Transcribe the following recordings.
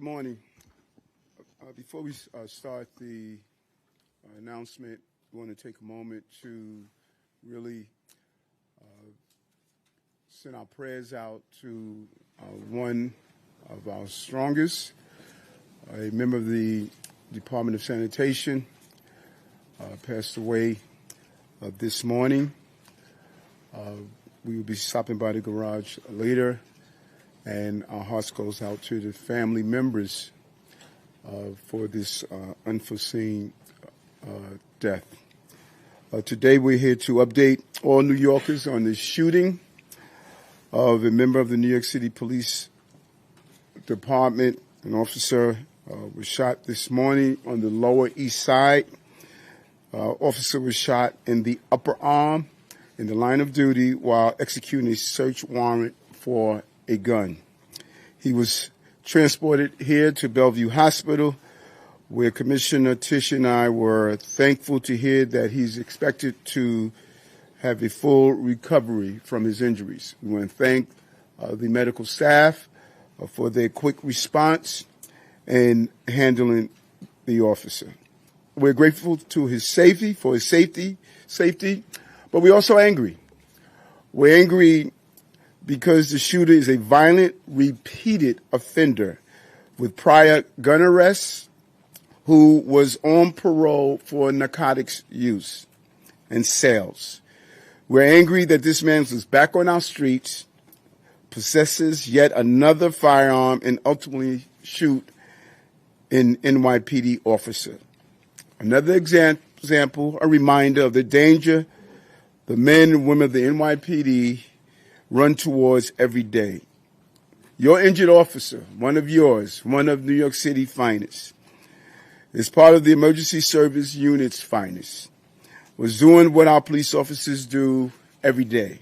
morning. Before we start the announcement, we want to take a moment to really send our prayers out to one of our strongest, a member of the Department of Sanitation, passed away this morning. We will be stopping by the garage later, and our hearts goes out to the family members for this unforeseen death. Today we're here to update all New Yorkers on the shooting of a member of the New York City Police Department. An officer was shot this morning on the Lower East Side. Officer was shot in the upper arm in the line of duty while executing a search warrant for a gun. He was transported here to Bellevue Hospital, where Commissioner Tisch and I were thankful to hear that he's expected to have a full recovery from his injuries. We want to thank the medical staff for their quick response and handling the officer. We're grateful to his safety, but we're also angry. We're angry because the shooter is a violent, repeated offender with prior gun arrests who was on parole for narcotics use and sales. We're angry that this man was back on our streets, possesses yet another firearm, and ultimately shoot an NYPD officer. Another example, a reminder of the danger the men and women of the NYPD run towards every day. Your injured officer, one of yours, one of New York City's finest, is part of the emergency service unit's finest, was doing what our police officers do every day,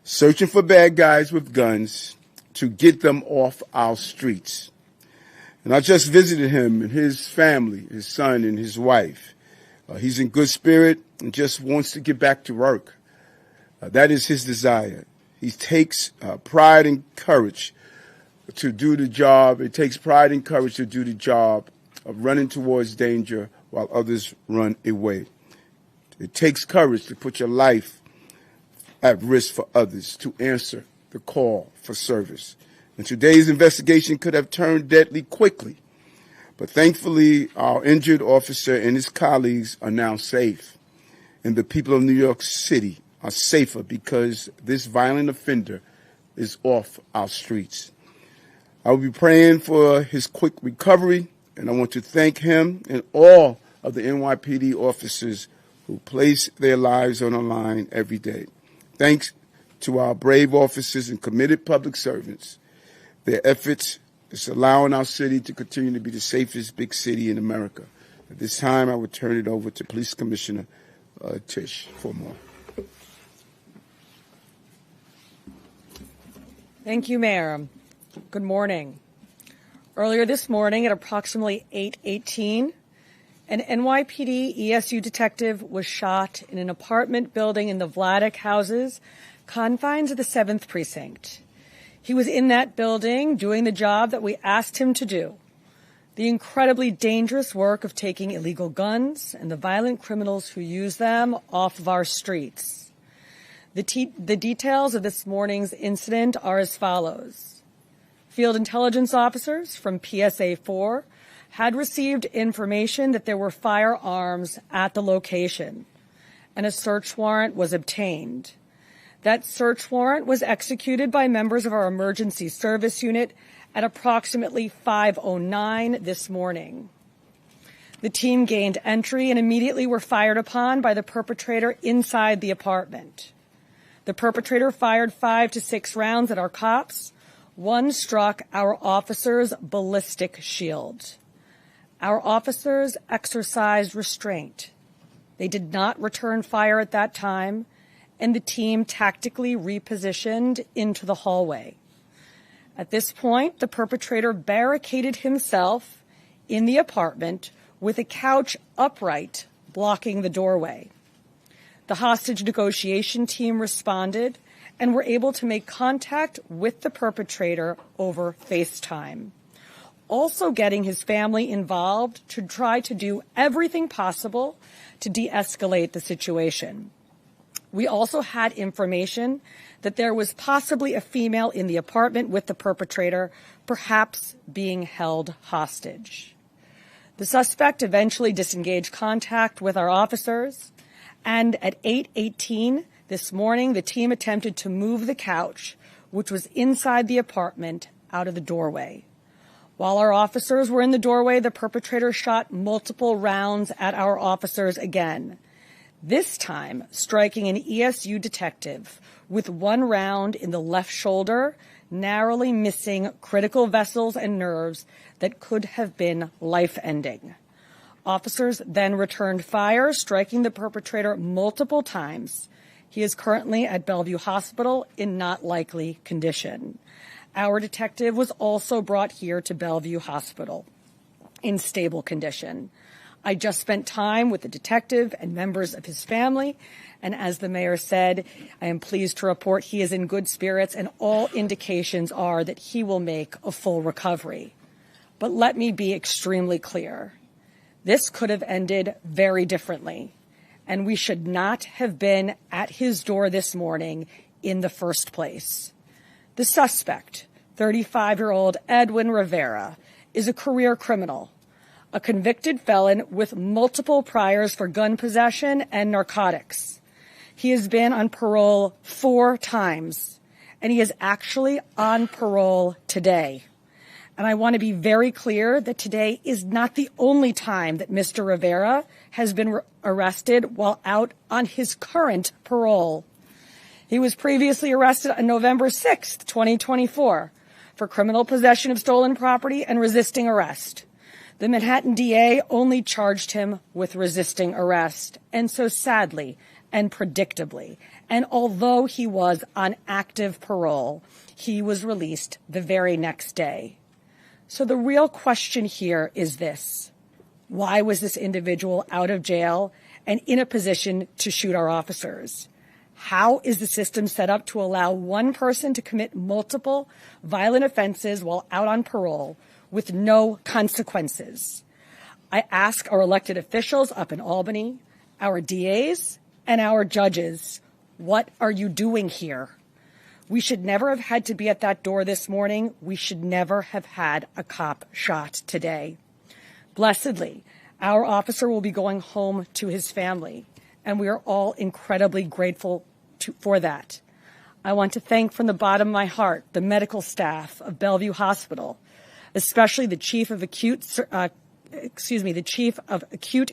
searching for bad guys with guns to get them off our streets. And I just visited him and his family, his son and his wife. He's in good spirit and just wants to get back to work. That is his desire. He takes pride and courage to do the job. It takes pride and courage to do the job of running towards danger while others run away. It takes courage to put your life at risk for others, to answer the call for service. And today's investigation could have turned deadly quickly. But thankfully, our injured officer and his colleagues are now safe. And the people of New York City are safer because this violent offender is off our streets. I will be praying for his quick recovery, and I want to thank him and all of the NYPD officers who place their lives on the line every day. Thanks to our brave officers and committed public servants. Their efforts is allowing our city to continue to be the safest big city in America. At this time, I would turn it over to Police Commissioner Tisch for more. Thank you, Mayor. Good morning. Earlier this morning at approximately 8:18, an NYPD ESU detective was shot in an apartment building in the Vladeck houses, confines of the 7th Precinct. He was in that building doing the job that we asked him to do, the incredibly dangerous work of taking illegal guns and the violent criminals who use them off of our streets. The details of this morning's incident are as follows. Field intelligence officers from PSA 4 had received information that there were firearms at the location, and a search warrant was obtained. That search warrant was executed by members of our emergency service unit at approximately 5:09 this morning. The team gained entry and immediately were fired upon by the perpetrator inside the apartment. The perpetrator fired 5 to 6 rounds at our cops. One struck our officer's ballistic shield. Our officers exercised restraint. They did not return fire at that time, and the team tactically repositioned into the hallway. At this point, the perpetrator barricaded himself in the apartment with a couch upright blocking the doorway. The hostage negotiation team responded and were able to make contact with the perpetrator over FaceTime. also getting his family involved to try to do everything possible to de-escalate the situation. We also had information that there was possibly a female in the apartment with the perpetrator, perhaps being held hostage. The suspect eventually disengaged contact with our officers, and at 8:18 this morning, the team attempted to move the couch, which was inside the apartment, out of the doorway. While our officers were in the doorway, the perpetrator shot multiple rounds at our officers again, this time striking an ESU detective with one round in the left shoulder, narrowly missing critical vessels and nerves that could have been life-ending. Officers then returned fire, striking the perpetrator multiple times. He is currently at Bellevue Hospital in not likely condition. Our detective was also brought here to Bellevue Hospital in stable condition. I just spent time with the detective and members of his family, and as the mayor said, I am pleased to report he is in good spirits, and all indications are that he will make a full recovery. But let me be extremely clear. This could have ended very differently, and we should not have been at his door this morning in the first place. The suspect, 35-year-old Edwin Rivera, is a career criminal, a convicted felon with multiple priors for gun possession and narcotics. He has been on parole 4 times, and he is actually on parole today. And I want to be very clear that today is not the only time that Mr. Rivera has been arrested while out on his current parole. He was previously arrested on November 6th, 2024, for criminal possession of stolen property and resisting arrest. The Manhattan DA only charged him with resisting arrest, and so sadly and predictably, and although he was on active parole, he was released the very next day. So the real question here is this: why was this individual out of jail and in a position to shoot our officers? How is the system set up to allow one person to commit multiple violent offenses while out on parole with no consequences? I ask our elected officials up in Albany, our DAs, and our judges, what are you doing here? We should never have had to be at that door this morning. We should never have had a cop shot today. Blessedly, our officer will be going home to his family, and we are all incredibly grateful for that. I want to thank from the bottom of my heart the medical staff of Bellevue Hospital, especially the chief of acute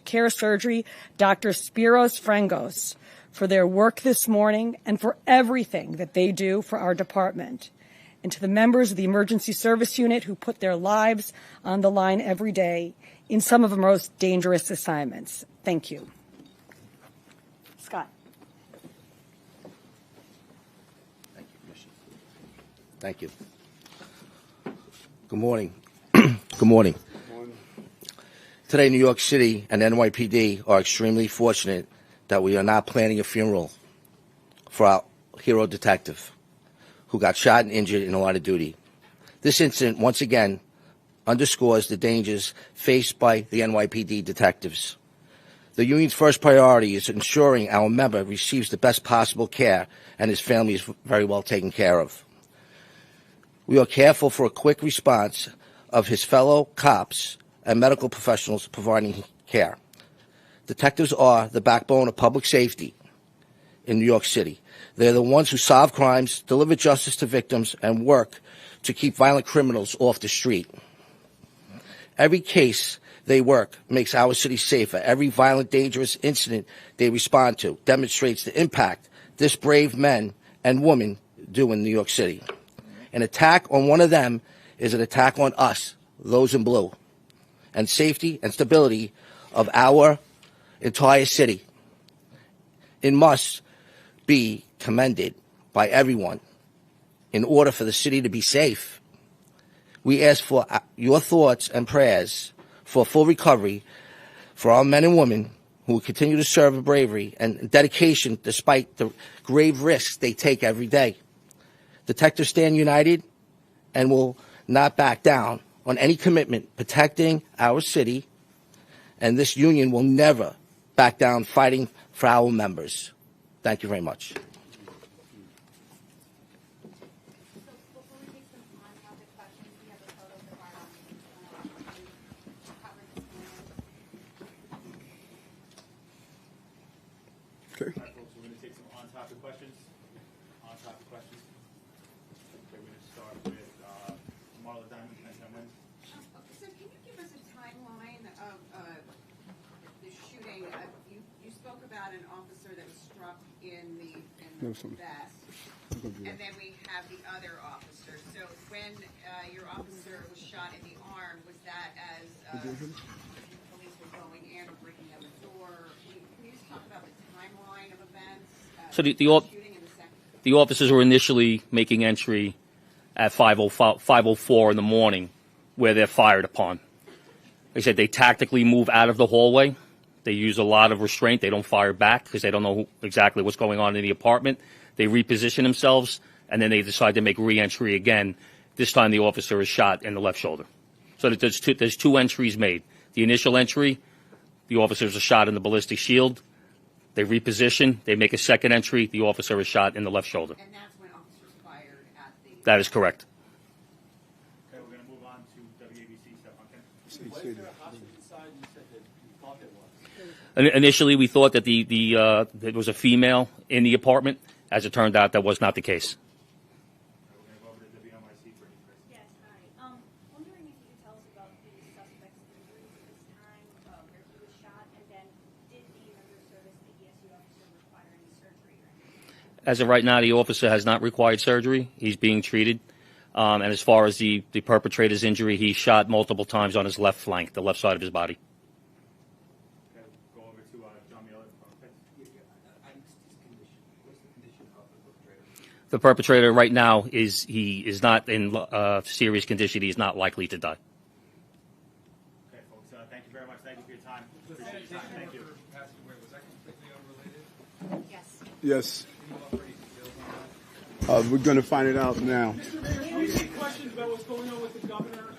care surgery, Dr. Spiros Frangos, for their work this morning and for everything that they do for our department. And to the members of the emergency service unit who put their lives on the line every day in some of the most dangerous assignments. Thank you. Scott. Thank you, Commissioner. Thank you. Good morning. Good morning. Today, New York City and NYPD are extremely fortunate that we are not planning a funeral for our hero detective who got shot and injured in the line of duty. This incident, once again, underscores the dangers faced by the NYPD detectives. The union's first priority is ensuring our member receives the best possible care and his family is very well taken care of. We are careful for a quick response of his fellow cops and medical professionals providing care. Detectives are the backbone of public safety in New York City. They're the ones who solve crimes, deliver justice to victims, and work to keep violent criminals off the street. Every case they work makes our city safer. Every violent, dangerous incident they respond to demonstrates the impact this brave men and women do in New York City. An attack on one of them is an attack on us, those in blue, and safety and stability of our entire city. It must be commended by everyone in order for the city to be safe. We ask for your thoughts and prayers for full recovery for our men and women who will continue to serve with bravery and dedication despite the grave risks they take every day. Detectives stand united and will not back down on any commitment protecting our city, and this union will never back down fighting for our members. Thank you very much. Okay. All right, folks, we're going to take some on-topic questions. On-topic questions. Okay, we're going to start with Marla Diamond, 10 wins. So can you give us a timeline of the shooting? You spoke about an officer that was struck in the vest, and then we have the other officer. So when your officer was shot in the arm, was that as police were going in or breaking down the door? Can you just talk about the timeline of events? So the shooting in the second. The officers were initially making entry at 5:04 in the morning, where they're fired upon. They said they tactically move out of the hallway. They use a lot of restraint. They don't fire back because they don't know exactly what's going on in the apartment. They reposition themselves, and then they decide to make re-entry again. This time the officer is shot in the left shoulder. So there's two entries made. The initial entry, the officers are shot in the ballistic shield. They reposition. They make a second entry. The officer is shot in the left shoulder. And that's when officers fired at the... That is correct. Okay, we're going to move on to WABC, Stefan Kent. Was there a hostage inside? You said that you thought there was. Initially, we thought that there was a female in the apartment. As it turned out, that was not the case. We're going to go over to WNYC for you, Chris. Yes, hi. Wondering if you could tell us about the suspect's injuries at this time, where he was shot, and then did the member service, the ESU officer, require any surgery or anything? As of right now, the officer has not required surgery. He's being treated. And as far as the perpetrator's injury, he's shot multiple times on his left flank, the left side of his body. Okay, go over to John Mueller from Pitt. The perpetrator right now is not in serious condition. He's not likely to die. Okay, folks, thank you very much. Thank you for your time. Appreciate your time. Thank you. Was that completely unrelated? Yes. Yes. Can you offer any details on that? We're going to find it out now. Mr. Mayor, do you have any questions about what's going on with the governor